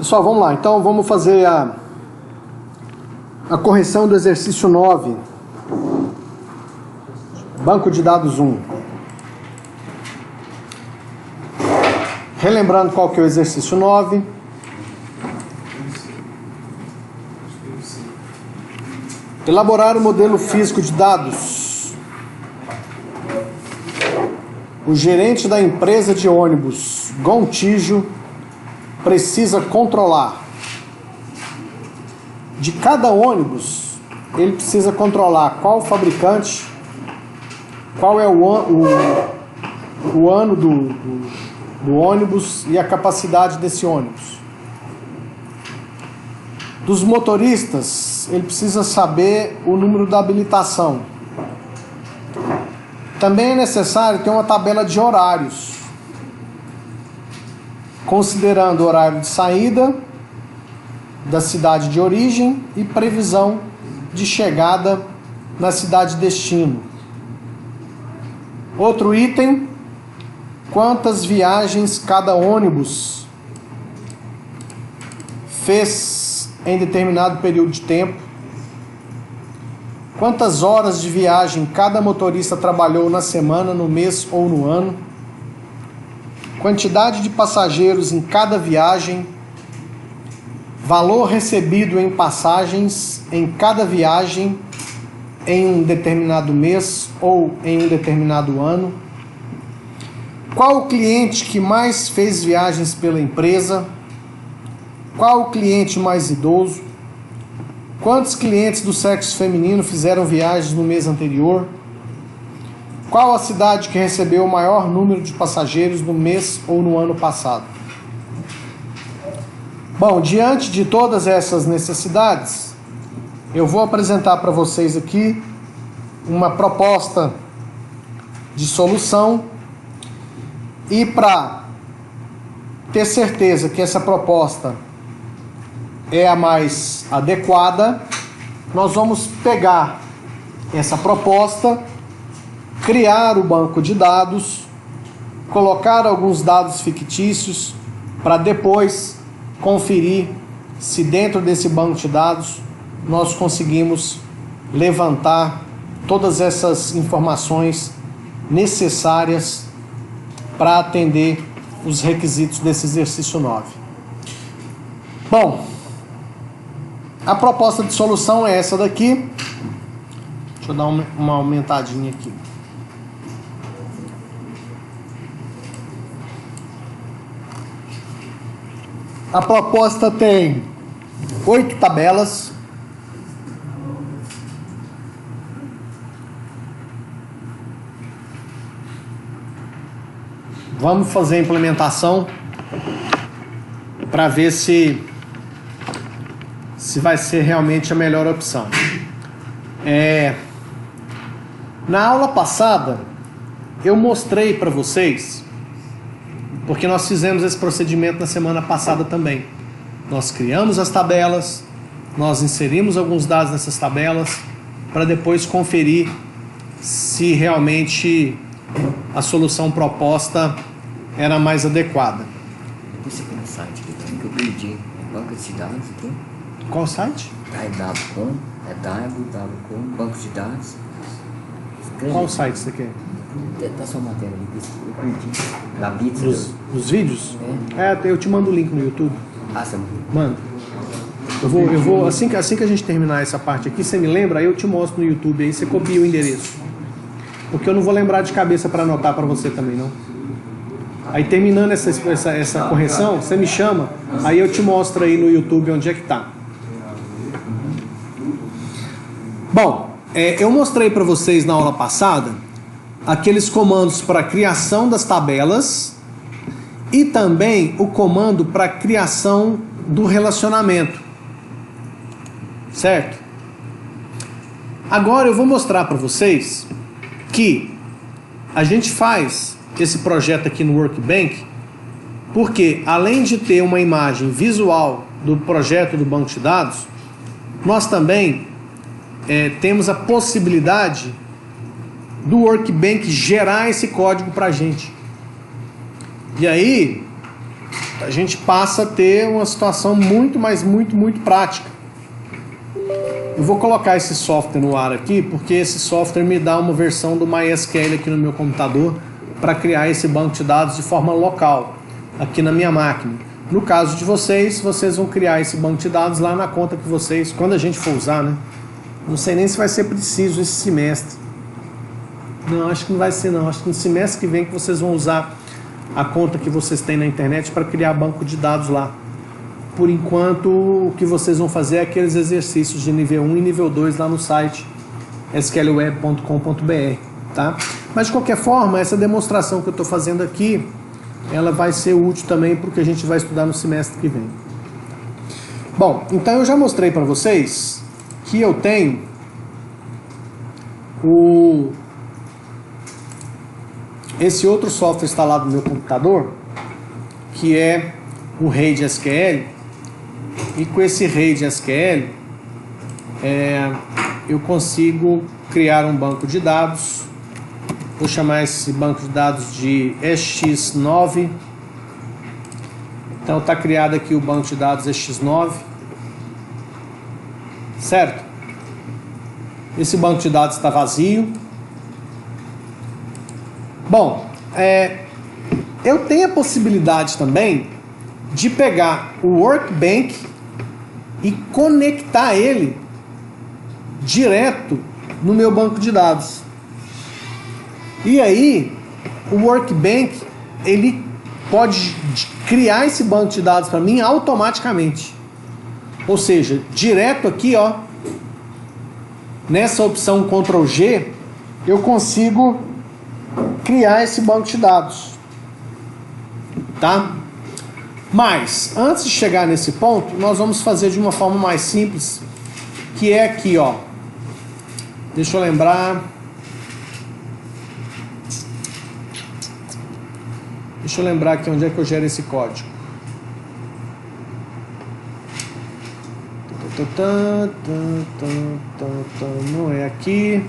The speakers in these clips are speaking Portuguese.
Pessoal, vamos lá. Então, vamos fazer a correção do exercício 9. Banco de dados 1. Relembrando qual que é o exercício 9. Elaborar o modelo físico de dados. O gerente da empresa de ônibus Gontijo precisa controlar. De cada ônibus, ele precisa controlar qual fabricante, qual é o ano do ônibus e a capacidade desse ônibus. Dos motoristas, ele precisa saber o número da habilitação. Também é necessário ter uma tabela de horários, considerando o horário de saída da cidade de origem e previsão de chegada na cidade de destino. Outro item: quantas viagens cada ônibus fez em determinado período de tempo. Quantas horas de viagem cada motorista trabalhou na semana, no mês ou no ano. Quantidade de passageiros em cada viagem. Valor recebido em passagens em cada viagem em um determinado mês ou em um determinado ano. Qual o cliente que mais fez viagens pela empresa? Qual o cliente mais idoso? Quantos clientes do sexo feminino fizeram viagens no mês anterior? Qual a cidade que recebeu o maior número de passageiros no mês ou no ano passado? Bom, diante de todas essas necessidades, eu vou apresentar para vocês aqui uma proposta de solução. E para ter certeza que essa proposta é a mais adequada, nós vamos pegar essa proposta, criar o banco de dados, colocar alguns dados fictícios para depois conferir se dentro desse banco de dados nós conseguimos levantar todas essas informações necessárias para atender os requisitos desse exercício 9. Bom, a proposta de solução é essa daqui. Deixa eu dar uma aumentadinha aqui. A proposta tem 8 tabelas. Vamos fazer a implementação para ver se vai ser realmente a melhor opção. Na aula passada, eu mostrei para vocês, porque nós fizemos esse procedimento na semana passada também. Nós criamos as tabelas, nós inserimos alguns dados nessas tabelas, para depois conferir se realmente a solução proposta era mais adequada. Esse aqui no site que eu perdi, banco de dados aqui. Qual site? www.com, banco de dados. Escreve. Qual site você quer? Tá sua matéria ali, eu perdi. Da Bits. Os vídeos? Eu te mando o link no YouTube. Ah, você manda. Eu vou assim que a gente terminar essa parte aqui, você me lembra, aí eu te mostro no YouTube, aí você copia o endereço. Porque eu não vou lembrar de cabeça para anotar para você também, não. Aí terminando essa correção, você me chama, aí eu te mostro aí no YouTube onde é que tá. Bom, eu mostrei para vocês na aula passada aqueles comandos para criação das tabelas e também o comando para criação do relacionamento. Certo? Agora eu vou mostrar para vocês que a gente faz esse projeto aqui no Workbench porque, além de ter uma imagem visual do projeto do banco de dados, nós também temos a possibilidade do Workbench gerar esse código para a gente. E aí, a gente passa a ter uma situação muito, mas muito prática. Eu vou colocar esse software no ar aqui, porque esse software me dá uma versão do MySQL aqui no meu computador para criar esse banco de dados de forma local, aqui na minha máquina. No caso de vocês, vocês vão criar esse banco de dados lá na conta que vocês, quando a gente for usar, né? Não sei nem se vai ser preciso esse semestre. Não, acho que não vai ser não. Acho que no semestre que vem que vocês vão usar a conta que vocês têm na internet para criar banco de dados lá. Por enquanto, o que vocês vão fazer é aqueles exercícios de nível 1 e nível 2 lá no site sqlweb.com.br, tá? Mas de qualquer forma, essa demonstração que eu estou fazendo aqui, ela vai ser útil também para o que a gente vai estudar no semestre que vem. Bom, então eu já mostrei para vocês que eu tenho esse outro software instalado no meu computador, que é o RAID SQL, e com esse RAID SQL eu consigo criar um banco de dados. Vou chamar esse banco de dados de EX9. Então está criado aqui o banco de dados EX9, certo? Esse banco de dados está vazio. Bom, eu tenho a possibilidade também de pegar o Workbench e conectar ele direto no meu banco de dados. E aí, o Workbench, ele pode criar esse banco de dados para mim automaticamente. Ou seja, direto aqui, ó, nessa opção Ctrl G, eu consigo criar esse banco de dados. Tá? Mas, antes de chegar nesse ponto, nós vamos fazer de uma forma mais simples, que é aqui, ó. Deixa eu lembrar. Deixa eu lembrar aqui onde é que eu gero esse código. Não é aqui.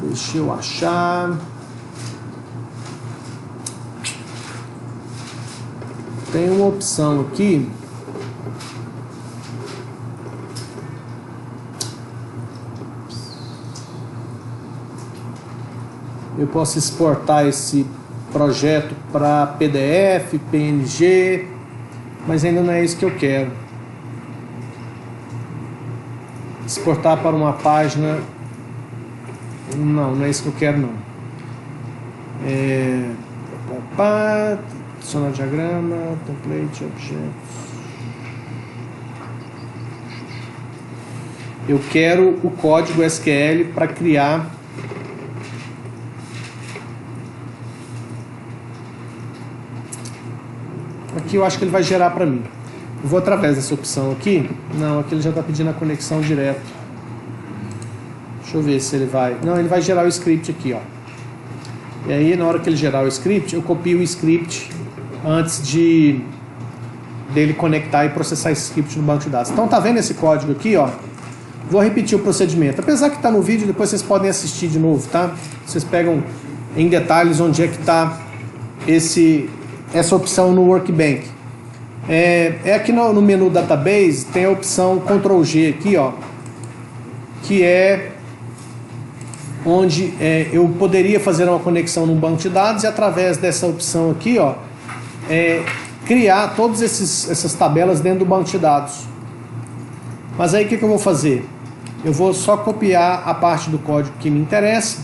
Deixa eu achar. Tem uma opção aqui. Eu posso exportar esse projeto para PDF, PNG, mas ainda não é isso que eu quero. Exportar para uma página. Não é isso que eu quero não. Adicionar diagrama, template, objetos. Eu quero o código SQL para criar aqui. Eu acho que ele vai gerar para mim. Eu vou através dessa opção aqui. Não, aqui ele já está pedindo a conexão direto. Deixa eu ver se ele vai. Não, ele vai gerar o script aqui, ó. E aí, na hora que ele gerar o script, eu copio o script antes dele conectar e processar esse script no banco de dados. Então, tá vendo esse código aqui, ó? Vou repetir o procedimento. Apesar que tá no vídeo, depois vocês podem assistir de novo, tá? Vocês pegam em detalhes onde é que tá essa opção no Workbench. Aqui no menu Database, tem a opção Ctrl G aqui, ó, que é onde eu poderia fazer uma conexão no banco de dados e através dessa opção aqui, ó, criar todas essas tabelas dentro do banco de dados. Mas aí o que eu vou fazer? Eu vou só copiar a parte do código que me interessa.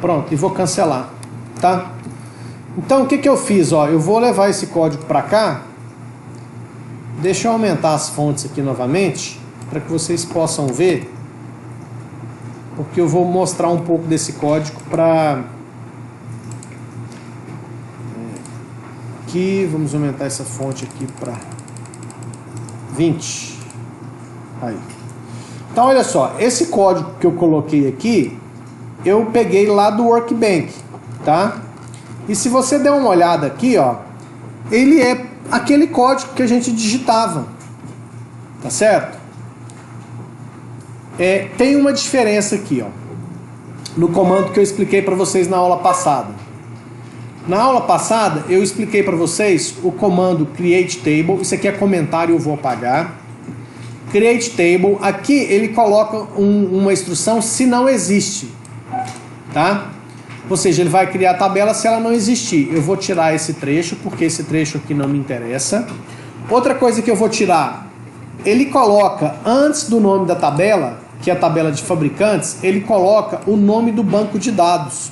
Pronto, e vou cancelar, tá? Então o que eu fiz? Ó, eu vou levar esse código para cá. Deixa eu aumentar as fontes aqui novamente para que vocês possam ver, porque eu vou mostrar um pouco desse código para aqui. Vamos aumentar essa fonte aqui para 20. Aí. Então olha só, esse código que eu coloquei aqui, eu peguei lá do Workbench, tá? E se você der uma olhada aqui, ó, ele é aquele código que a gente digitava, tá certo? Tem uma diferença aqui, ó. no comando que eu expliquei para vocês na aula passada. Na aula passada eu expliquei para vocês o comando create table. Isso aqui é comentário, eu vou apagar. Create table, aqui ele coloca uma instrução se não existe, tá? Ou seja, ele vai criar a tabela se ela não existir. Eu vou tirar esse trecho, porque esse trecho aqui não me interessa. Outra coisa que eu vou tirar, ele coloca antes do nome da tabela, que é a tabela de fabricantes, ele coloca o nome do banco de dados.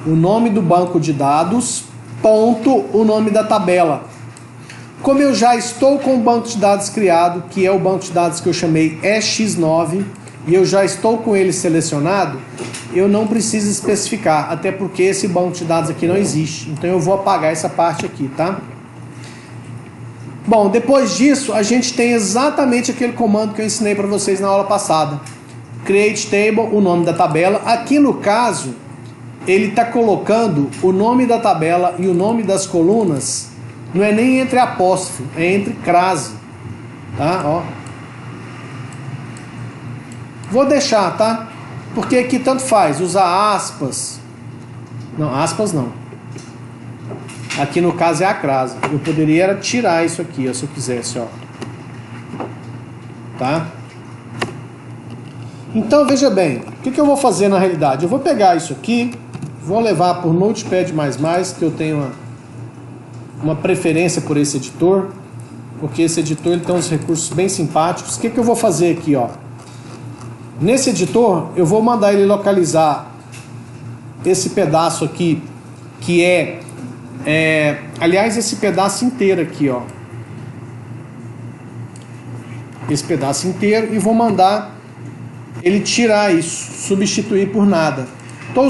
O nome do banco de dados, ponto, o nome da tabela. Como eu já estou com o banco de dados criado, que é o banco de dados que eu chamei EX9, e eu já estou com ele selecionado, eu não preciso especificar, até porque esse banco de dados aqui não existe. Então eu vou apagar essa parte aqui, tá? Bom, depois disso, a gente tem exatamente aquele comando que eu ensinei para vocês na aula passada. Create table, o nome da tabela. Aqui no caso, ele está colocando o nome da tabela e o nome das colunas, não é nem entre apóstrofo, é entre crase, tá? Ó. Vou deixar, tá? Porque aqui tanto faz, usar aspas. Não, aspas não. Aqui no caso é a crase. Eu poderia tirar isso aqui, ó, se eu quisesse, ó. Tá? Então veja bem, o que eu vou fazer na realidade? Eu vou pegar isso aqui, vou levar por Notepad++, que eu tenho uma preferência por esse editor, porque esse editor ele tem uns recursos bem simpáticos. O que eu vou fazer aqui, ó? Nesse editor, eu vou mandar ele localizar esse pedaço aqui, que aliás, esse pedaço inteiro aqui, ó. Esse pedaço inteiro, e vou mandar ele tirar isso, substituir por nada. Tô